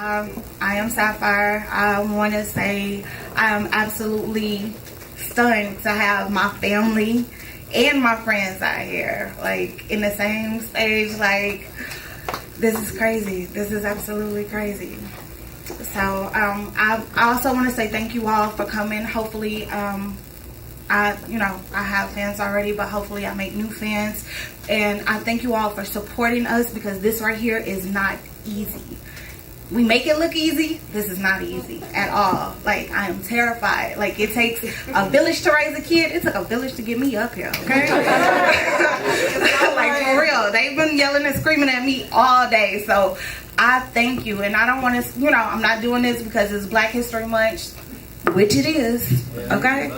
I am Sapphire. I want to say I am absolutely stunned to have my family and my friends out here, like, in the same stage. Like, this is crazy. This is absolutely crazy. So, I also want to say thank you all for coming. Hopefully, I have fans already, but hopefully I make new fans. And I thank you all for supporting us, because this right here is not easy. We make it look easy. This is not easy at all. Like, I am terrified. Like, it takes a village to raise a kid. It took a village to get me up here, okay? Like, for real. They've been yelling and screaming at me all day. So, I thank you. And I don't want to, I'm not doing this because it's Black History Month, which it is, okay?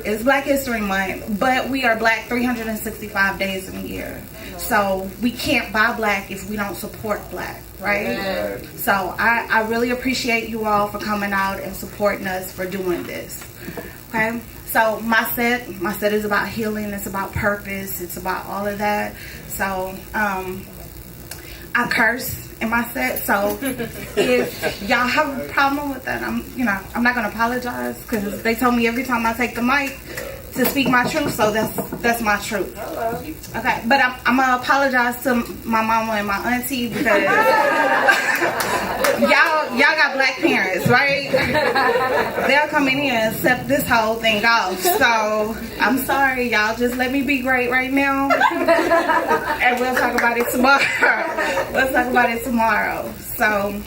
It's Black History Month, but we are Black 365 days in a year. So we can't buy Black if we don't support Black, right? So I really appreciate you all for coming out and supporting us for doing this, okay? So my set is about healing, it's about purpose, it's about all of that. So I curse in my set, so if y'all have a problem with that, I'm not gonna apologize, because they told me every time I take the mic to speak my truth, so that's my truth. Okay, but I'm gonna apologize to my mama and my auntie, because y'all got Black parents, right? They'll come in here and set this whole thing off. So I'm sorry, y'all. Just let me be great right now, and we'll talk about it tomorrow. So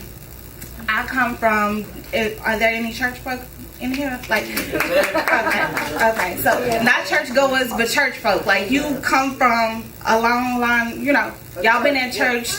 I come from. Are there any church folk in here? Like, okay. So not church goers, but church folk. Like, you come from a long line. Y'all been in church.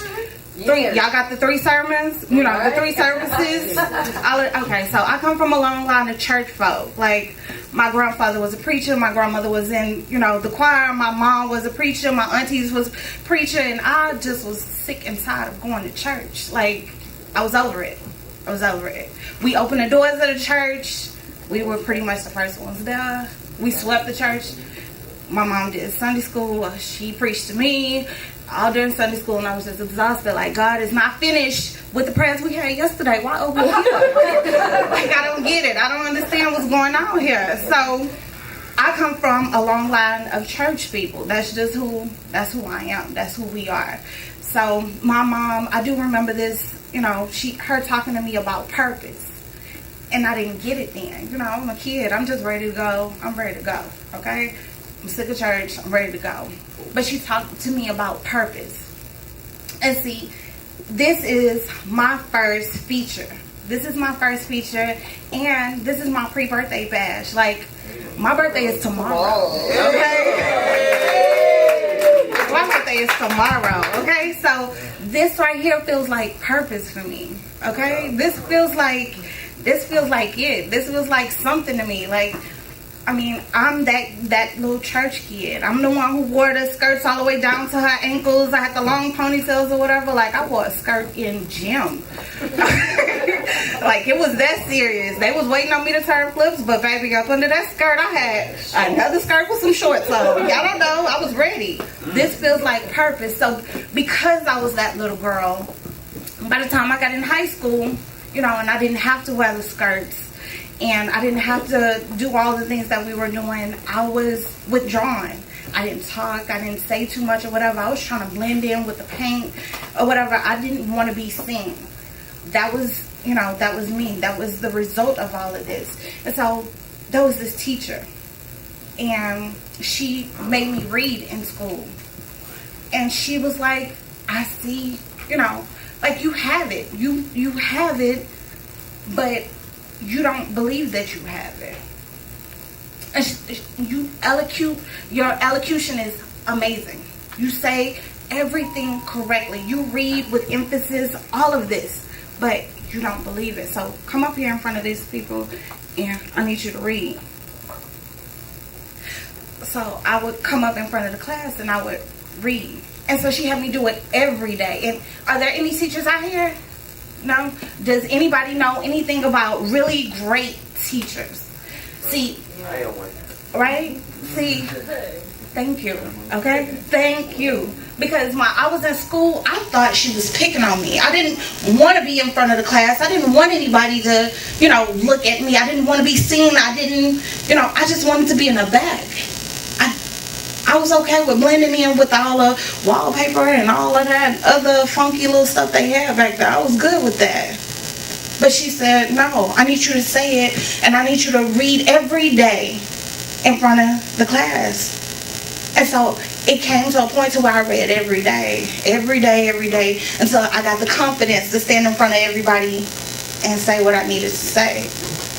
Y'all got the 3 sermons, the 3 services. Okay, so I come from a long line of church folk. Like, my grandfather was a preacher, my grandmother was in, the choir, my mom was a preacher, my aunties was preacher, and I just was sick and tired of going to church. Like, I was over it. We opened the doors of the church. We were pretty much the first ones there. We swept the church. My mom did Sunday school. She preached to me all during Sunday school, and I was just exhausted. Like, God is not finished with the prayers we had yesterday. Why open here? Like, I don't get it. I don't understand what's going on here. So I come from a long line of church people. That's who I am. That's who we are. So my mom, I do remember this, her talking to me about purpose. And I didn't get it then. I'm a kid. I'm just ready to go. I'm ready to go. Okay? I'm sick of church. I'm ready to go. But she talked to me about purpose. And see, this is my first feature. And this is my pre-birthday bash. Like, my birthday is tomorrow. Okay? My birthday is tomorrow. Okay? So this right here feels like purpose for me. Okay? This feels like it. This feels like something to me. Like, I'm that little church kid. I'm the one who wore the skirts all the way down to her ankles. I had the long ponytails or whatever. Like, I wore a skirt in gym. Like, it was that serious. They was waiting on me to turn flips, but baby, up under that skirt, I had another skirt with some shorts on. Y'all don't know. I was ready. This feels like purpose. So, because I was that little girl, by the time I got in high school, and I didn't have to wear the skirts, and I didn't have to do all the things that we were doing, I was withdrawn. I didn't talk, I didn't say too much or whatever. I was trying to blend in with the paint or whatever. I didn't want to be seen. That was me. That was the result of all of this. And so there was this teacher, and she made me read in school. And she was like, I see, like, you have it. You have it, but you don't believe that you have it. And your elocution is amazing. You say everything correctly. You read with emphasis, all of this, but you don't believe it. So come up here in front of these people, and I need you to read. So I would come up in front of the class, and I would read. And so she had me do it every day. And are there any teachers out here? No? Does anybody know anything about really great teachers? See, right? See, thank you. Okay? Thank you. Because when I was in school, I thought she was picking on me. I didn't want to be in front of the class. I didn't want anybody to, look at me. I didn't want to be seen. I just wanted to be in a bag. I was okay with blending in with all the wallpaper and all of that other funky little stuff they had back there. I was good with that. But she said, no, I need you to say it, and I need you to read every day in front of the class. And so it came to a point to where I read every day, until I got the confidence to stand in front of everybody and say what I needed to say.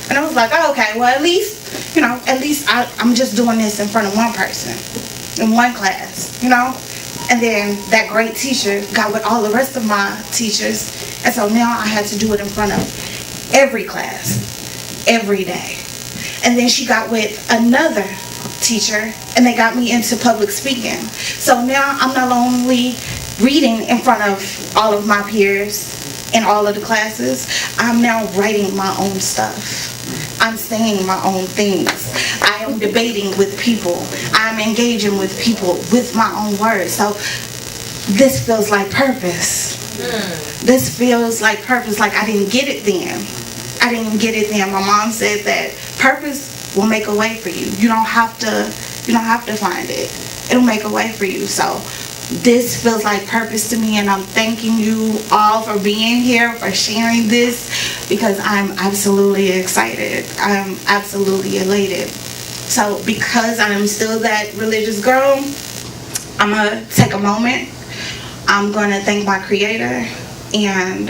And I was like, oh, okay, well, at least I'm just doing this in front of one person, in one class, And then that great teacher got with all the rest of my teachers. And so now I had to do it in front of every class, every day. And then she got with another teacher, and they got me into public speaking. So now I'm not only reading in front of all of my peers in all of the classes, I'm now writing my own stuff. I'm saying my own things. I am debating with people. I'm engaging with people with my own words. So this feels like purpose. This feels like purpose. Like I didn't get it then. My mom said that purpose will make a way for you. You don't have to find it. It'll make a way for you. So this feels like purpose to me, and I'm thanking you all for being here, for sharing this, because I'm absolutely excited. I'm absolutely elated. So because I'm still that religious girl, I'm going to take a moment. I'm going to thank my creator, and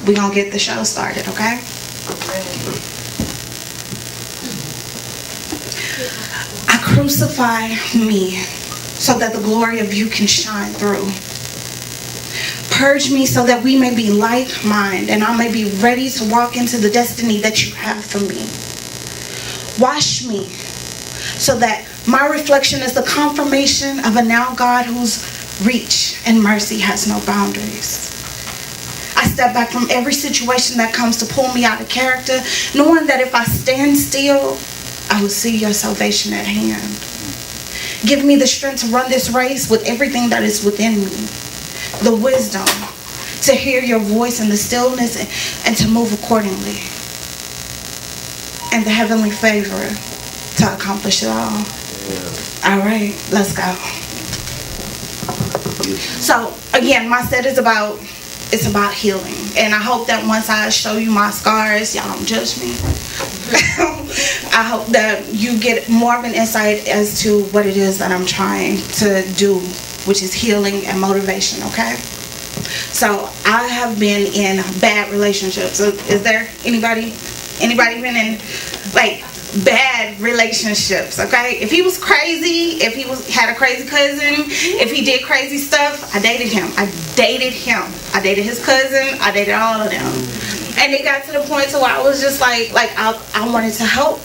we're going to get the show started, okay? I crucify me so that the glory of you can shine through. Purge me so that we may be like-minded and I may be ready to walk into the destiny that you have for me. Wash me so that my reflection is the confirmation of a now God whose reach and mercy has no boundaries. I step back from every situation that comes to pull me out of character, knowing that if I stand still, I will see your salvation at hand. Give me the strength to run this race with everything that is within me. The wisdom to hear your voice in the stillness and to move accordingly. And the heavenly favor to accomplish it all. All right, let's go. So again, my set is about healing. And I hope that once I show you my scars, y'all don't judge me. I hope that you get more of an insight as to what it is that I'm trying to do, which is healing and motivation, okay? So I have been in bad relationships. So is there anybody been in bad relationships, okay? If he was crazy, if he had a crazy cousin, if he did crazy stuff, I dated him. I dated his cousin. I dated all of them. And it got to the point to where I was just I wanted to help.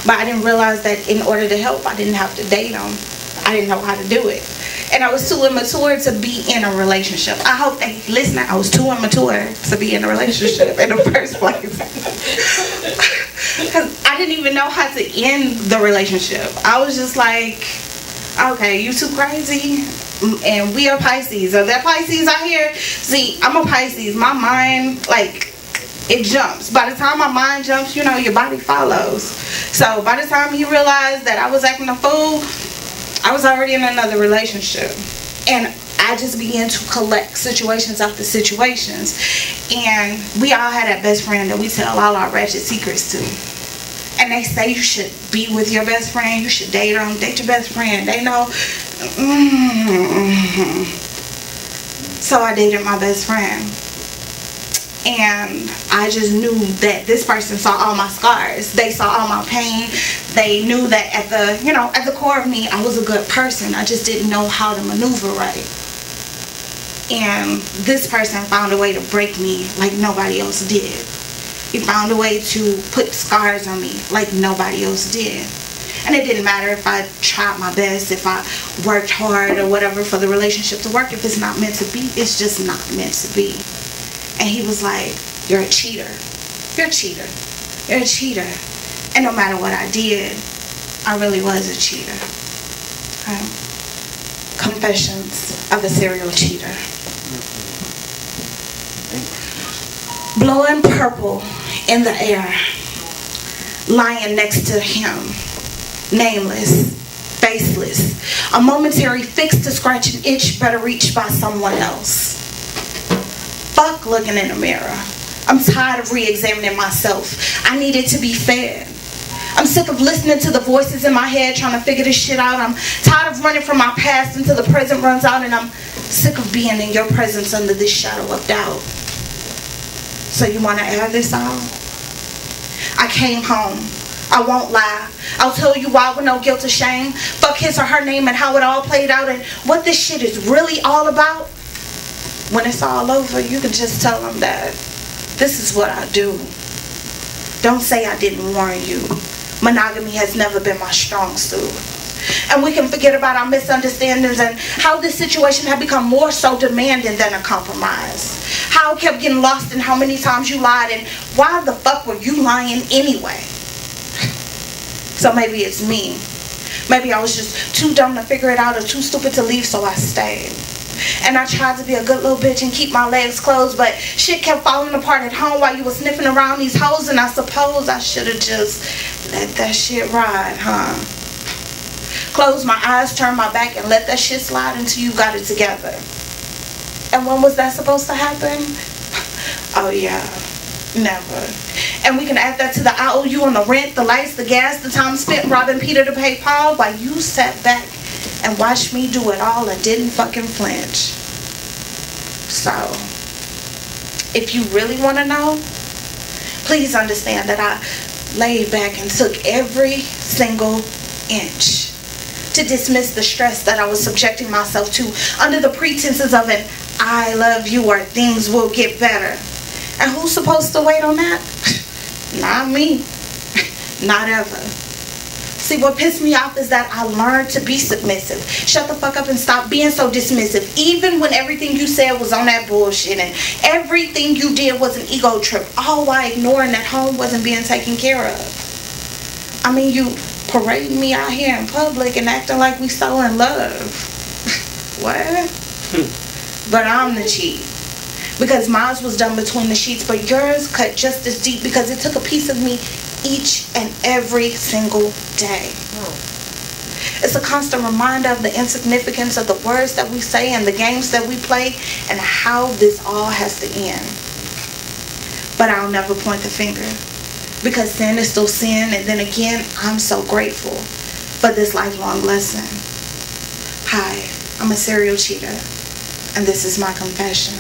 But I didn't realize that in order to help, I didn't have to date him. I didn't know how to do it. And I was too immature to be in a relationship. I hope they listen. I was too immature to be in a relationship in the first place. Because I didn't even know how to end the relationship. I was just like, okay, you too crazy. And we are Pisces. Are there Pisces out here? See, I'm a Pisces. My mind, it jumps. By the time my mind jumps, your body follows. So by the time you realize that I was acting a fool, I was already in another relationship. And I just began to collect situations after situations. And we all had that best friend that we tell all our ratchet secrets to. And they say you should be with your best friend. You should date them. Date your best friend. They know. So I dated my best friend. And I just knew that this person saw all my scars. They saw all my pain. They knew that at the core of me, I was a good person. I just didn't know how to maneuver right. And this person found a way to break me like nobody else did. He found a way to put scars on me like nobody else did. And it didn't matter if I tried my best, if I worked hard or whatever for the relationship to work. If it's not meant to be, it's just not meant to be. And he was like, you're a cheater. You're a cheater. You're a cheater. And no matter what I did, I really was a cheater. Okay. Confessions of a serial cheater. Blowing purple in the air, lying next to him, nameless, faceless, a momentary fix to scratch an itch better reached by someone else. Fuck looking in the mirror. I'm tired of re-examining myself. I needed to be fed. I'm sick of listening to the voices in my head trying to figure this shit out. I'm tired of running from my past until the present runs out, and I'm sick of being in your presence under this shadow of doubt. So you want to air this out? I came home. I won't lie. I'll tell you why with no guilt or shame. Fuck his or her name and how it all played out and what this shit is really all about. When it's all over, you can just tell them that this is what I do. Don't say I didn't warn you. Monogamy has never been my strong suit. And we can forget about our misunderstandings and how this situation had become more so demanding than a compromise. How I kept getting lost in how many times you lied and why the fuck were you lying anyway? So maybe it's me. Maybe I was just too dumb to figure it out or too stupid to leave, so I stayed. And I tried to be a good little bitch and keep my legs closed, but shit kept falling apart at home while you were sniffing around these hoes, and I suppose I should have just let that shit ride, huh? Close my eyes, turn my back, and let that shit slide until you got it together. And when was that supposed to happen? Oh yeah, never. And we can add that to the I owe you on the rent, the lights, the gas, the time spent robbing Peter to pay Paul while you sat back and watched me do it all and didn't fucking flinch. So, if you really want to know, please understand that I laid back and took every single inch to dismiss the stress that I was subjecting myself to under the pretenses of an I love you or things will get better. And who's supposed to wait on that? Not me. Not ever. See, what pissed me off is that I learned to be submissive. Shut the fuck up and stop being so dismissive. Even when everything you said was on that bullshit and everything you did was an ego trip. All while ignoring that home wasn't being taken care of. I mean, you parading me out here in public and acting like we so in love. What? But I'm the cheat. Because mine was done between the sheets, but yours cut just as deep because it took a piece of me each and every single day. It's a constant reminder of the insignificance of the words that we say and the games that we play and how this all has to end. But I'll never point the finger because sin is still sin, and then again, I'm so grateful for this lifelong lesson. Hi, I'm a serial cheater, and this is my confession.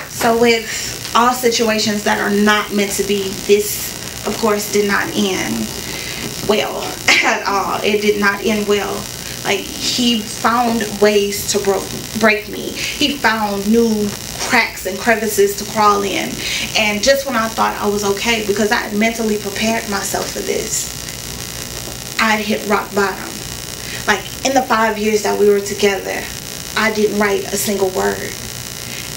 So with all situations that are not meant to be, this of course did not end well at all. It did not end well. Like, he found ways to break me. He found new cracks and crevices to crawl in. And just when I thought I was okay, because I had mentally prepared myself for this, I hit rock bottom. Like, in the 5 years that we were together, I didn't write a single word.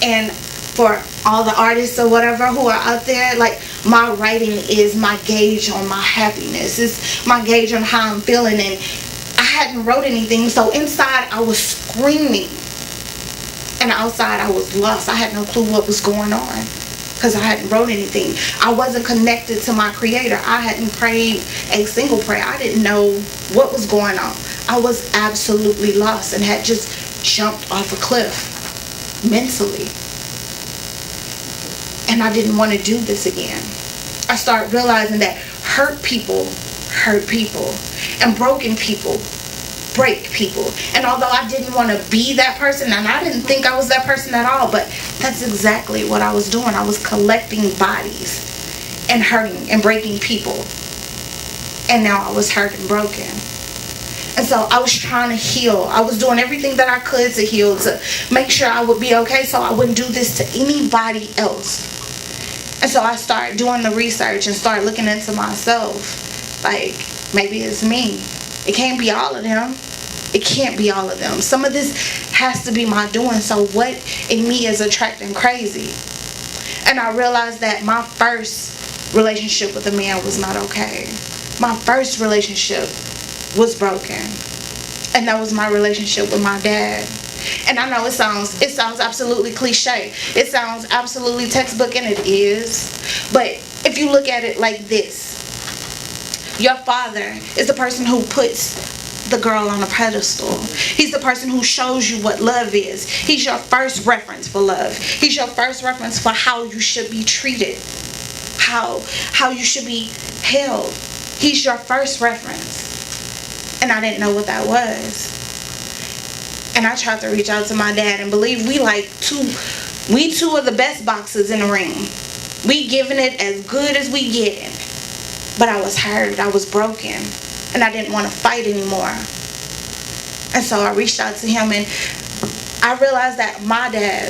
And for all the artists or whatever who are out there, like, my writing is my gauge on my happiness. It's my gauge on how I'm feeling. And I hadn't wrote anything, so inside I was screaming. And outside I was lost. I had no clue what was going on because I hadn't wrote anything. I wasn't connected to my creator. I hadn't prayed a single prayer. I didn't know what was going on. I was absolutely lost and had just jumped off a cliff mentally. And I didn't want to do this again. I started realizing that hurt people hurt people, and broken people break people. And although I didn't want to be that person, and I didn't think I was that person at all, but that's exactly what I was doing. I was collecting bodies and hurting and breaking people. And now I was hurt and broken. And so I was trying to heal. I was doing everything that I could to heal, to make sure I would be okay so I wouldn't do this to anybody else. And so I started doing the research and started looking into myself. Like, maybe it's me. It can't be all of them. It can't be all of them. Some of this has to be my doing. So what in me is attracting crazy? And I realized that my first relationship with a man was not okay. My first relationship was broken. And that was my relationship with my dad. And I know it sounds absolutely cliche. It sounds absolutely textbook, and it is. But if you look at it like this, your father is the person who puts the girl on a pedestal. He's the person who shows you what love is. He's your first reference for love. He's your first reference for how you should be treated, how you should be held. He's your first reference. And I didn't know what that was. And I tried to reach out to my dad, and believe we two of the best boxers in the ring. We giving it as good as we getting. But I was hurt, I was broken, and I didn't want to fight anymore. And so I reached out to him, and I realized that my dad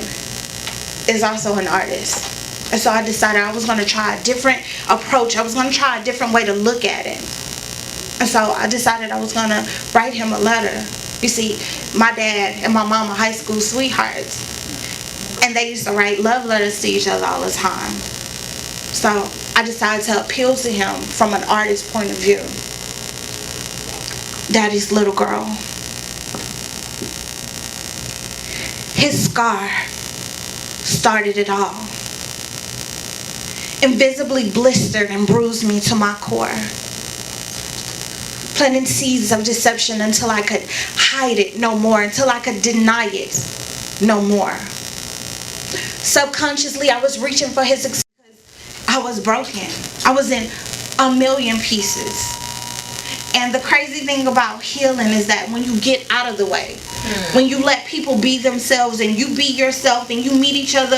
is also an artist. And so I decided I was going to try a different approach. I was going to try a different way to look at it. And so I decided I was going to write him a letter. You see, my dad and my mom are high school sweethearts, and they used to write love letters to each other all the time. So I decided to appeal to him from an artist's point of view. Daddy's little girl. His scar started it all. Invisibly blistered and bruised me to my core. Planting seeds of deception until I could hide it no more, until I could deny it no more. Subconsciously, I was reaching for his success. I was broken. I was in a million pieces. And the crazy thing about healing is that when you get out of the way, when you let people be themselves and you be yourself and you meet each other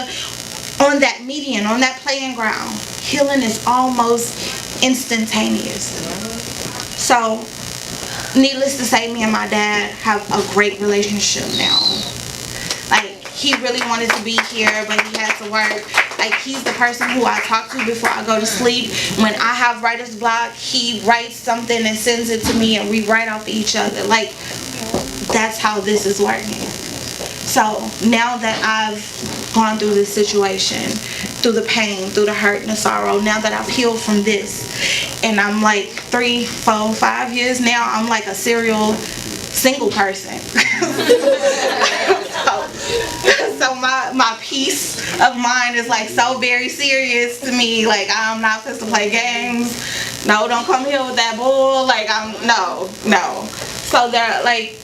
on that median, on that playing ground, healing is almost instantaneous. So, needless to say, me and my dad have a great relationship now. Like, he really wanted to be here, but he had to work. Like, he's the person who I talk to before I go to sleep. When I have writer's block, he writes something and sends it to me, and we write off each other. Like, that's how this is working. So, now that I've gone through this situation, through the pain, through the hurt and the sorrow, now that I've healed from this, and I'm like 3, 4, 5 years now, I'm like a serial single person. So my peace of mind is like so very serious to me. Like, I'm not supposed to play games. No, don't come here with that bull. Like, no. So they're like,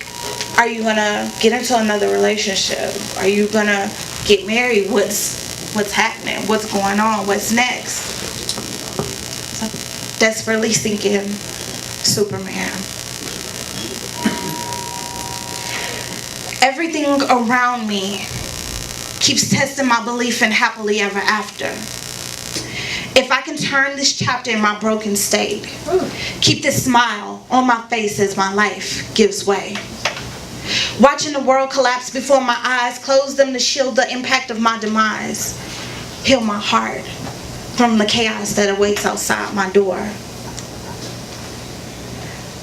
are you gonna get into another relationship? Are you gonna get married? What's happening? What's going on? What's next? So, desperately seeking Superman. Everything around me keeps testing my belief in happily ever after. If I can turn this chapter in my broken state, keep this smile on my face as my life gives way. Watching the world collapse before my eyes, close them to shield the impact of my demise. Heal my heart from the chaos that awaits outside my door.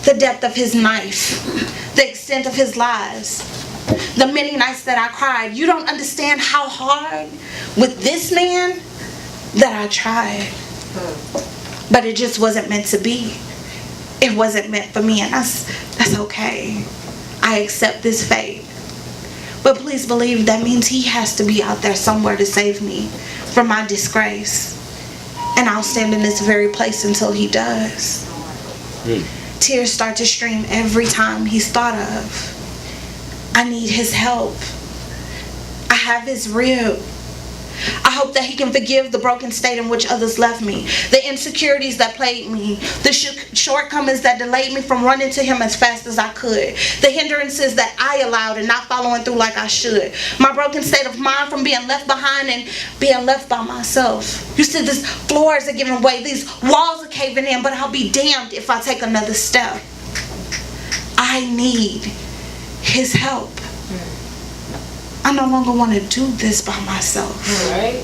The depth of his knife, the extent of his lies, the many nights that I cried. You don't understand how hard with this man that I tried. But it just wasn't meant to be. It wasn't meant for me, and that's okay. I accept this fate. But please believe that means he has to be out there somewhere to save me from my disgrace. And I'll stand in this very place until he does. Tears start to stream every time he's thought of. I need his help. I have his rib. I hope that he can forgive the broken state in which others left me, the insecurities that plagued me, the shortcomings that delayed me from running to him as fast as I could, the hindrances that I allowed and not following through like I should, my broken state of mind from being left behind and being left by myself. You see, these floors are giving way, these walls are caving in, but I'll be damned if I take another step. I need his help. I no longer want to do this by myself. Right.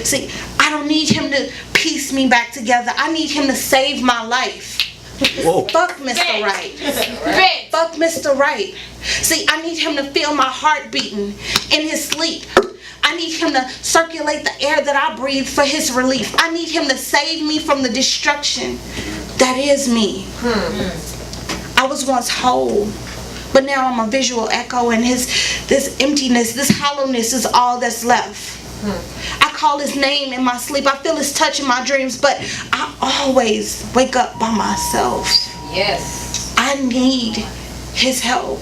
See, I don't need him to piece me back together. I need him to save my life. Whoa. Fuck Mr. Right. Fuck Mr. Right. See, I need him to feel my heart beating in his sleep. I I need him to circulate the air that I breathe for his relief. I need him to save me from the destruction that is me. I was once whole, but now I'm a visual echo, and this emptiness, this hollowness is all that's left. I call his name in my sleep. I feel his touch in my dreams, but I always wake up by myself. Yes. I need his help.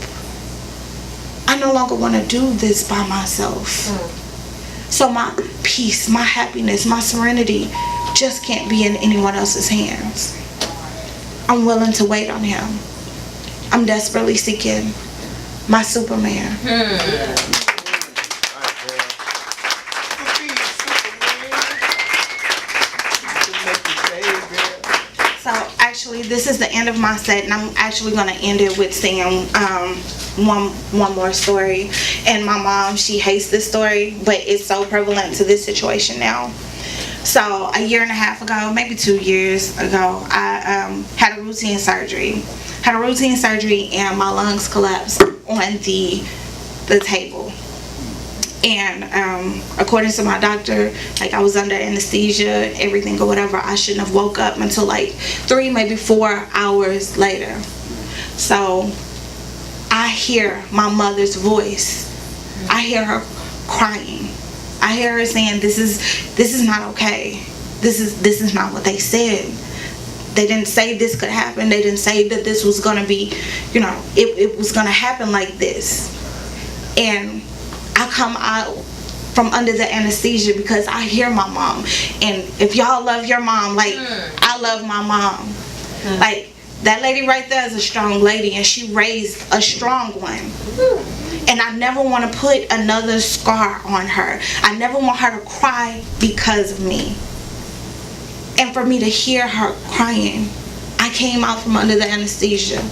I no longer want to do this by myself. So my peace, my happiness, my serenity just can't be in anyone else's hands. I'm willing to wait on him. I'm desperately seeking my Superman. So actually, this is the end of my set, and I'm actually going to end it with saying one more story. And my mom, she hates this story, but it's so prevalent to this situation now. So a year and a half ago, maybe 2 years ago, I had a routine surgery. And my lungs collapsed on the table. And according to my doctor, like, I was under anesthesia, everything or whatever. I shouldn't have woke up until like 3, maybe 4 hours later. So I hear my mother's voice. I hear her crying. I hear her saying, this is not okay. This is not what they said. They didn't say this could happen. They didn't say that this was gonna be, it was gonna happen like this. And I come out from under the anesthesia because I hear my mom. And if y'all love your mom, like, I love my mom. Like, that lady right there is a strong lady, and she raised a strong one. And I never want to put another scar on her. I never want her to cry because of me. And for me to hear her crying, I came out from under the anesthesia.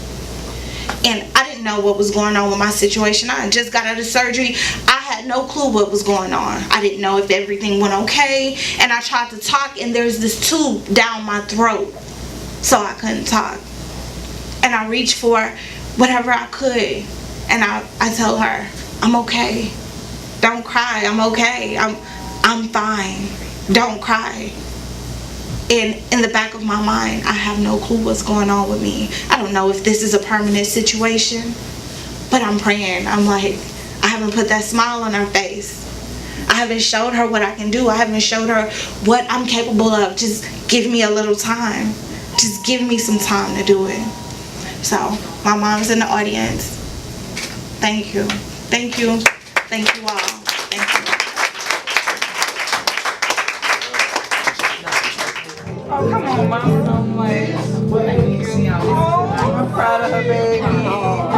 And I didn't know what was going on with my situation. I just got out of surgery. I had no clue what was going on. I didn't know if everything went okay. And I tried to talk, and there's this tube down my throat, so I couldn't talk. And I reached for whatever I could. And I told her, I'm okay. Don't cry. I'm okay. I'm fine. Don't cry. And in the back of my mind, I have no clue what's going on with me. I don't know if this is a permanent situation, but I'm praying. I'm like, I haven't put that smile on her face. I haven't showed her what I can do. I haven't showed her what I'm capable of. Just give me a little time. Just give me some time to do it. So, my mom's in the audience. Thank you. Thank you. Thank you all. Thank you. Oh, come on, Mama. I'm like, thank you. Oh, I'm proud of her, baby. Oh,